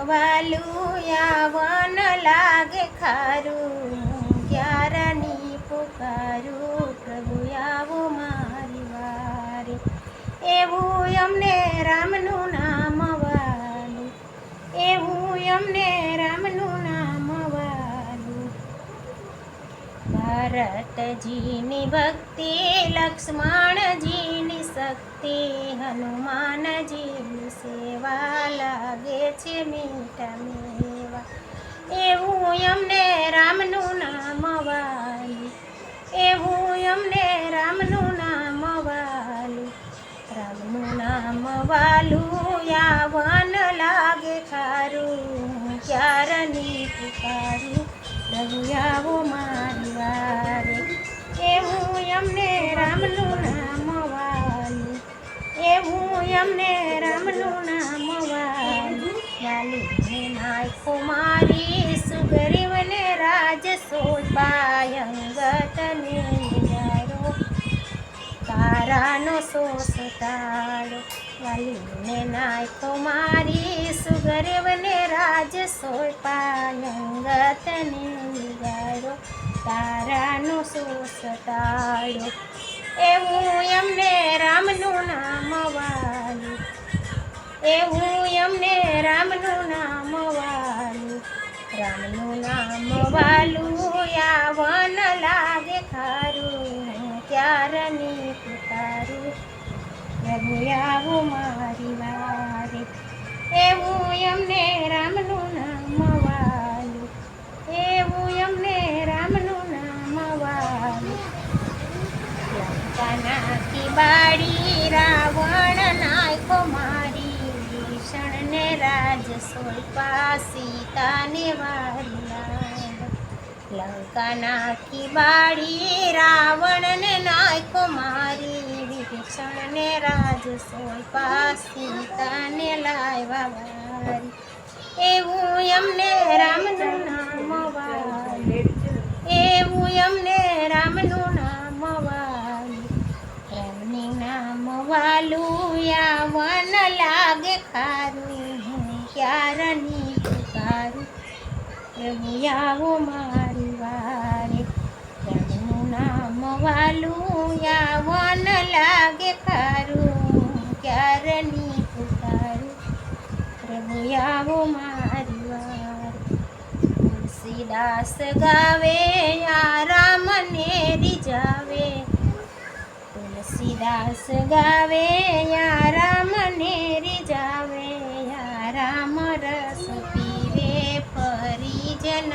વાલું યાવન લાગે ખારું, ક્યારની પુકારું, પ્રભુ આવો મારી વારે. એવું અમને રામનું નામ વાલું, એવું અમને રામનું નામ વાલું. ભરતજીની ભક્તિ, લક્ષ્મણજીની શક્તિ, હનુમાનજીની સેવા, લાગે છે મીઠા મેવા. એવું અમને રામનું નામ વાલું, એવું અમને રામનું નામ વાલું. રામનું નામ વાલું યાવન લાગે ખારું, ક્યારની પુકારું, પ્રભુ આવો મારી વારે. એવું અમને રામનું નામ વાલું, એવું અમને રામનું નામ વાલું. વાલીને નાયકો મારી, સુગ્રીવને રાજ સોંપાય, અંગતને નિગારો, તારાનો સોસ તાળો. વાલીને નાયકો મારી, સુગ્રીવને રાજ સોંપાય, અંગતને નિગારો, તારાનો સોસ તાળો. એવું અમને રામનું નામ વાલું, એવું અમને રામનું નામ વાલું. રામનું નામ વાલું યાવન લાગે ખારું, ક્યારની પુકારું, પ્રભુ આવો મારી વારે. એવું અમને રામનું નામ વાલું, એવું અમને રામનું નામ વાલું. લંકાના બાળી રાવણ નાયકો મારી, ભીષણને રાજ સોંપા, સીતાને વારી લાડ. લંકાના બાળી રાવણને નાયકો મારી, ભીષણને રાજ સોંપા, સીતાને લાવ્યા વારી. એવું અમને રામનું નામ વાલું, એવું અમને રામનું નામ વાલું. રામની નામ વાલું યાવન લાગે ખારું, ક્યારની પુકારું, પ્રભુ આવો મારી વારે. રામનું નામ વાલું યાવન લાગે ખારું, ક્યારની પુકારું, પ્રભુ આવો મારી વારે. તુલસીદાસ ગાવે યા રામને રીઝાવે, તુલસીદાસ ગાવે યા રામને રીઝાવે, યા રામ રસ પીવે, ફરી જન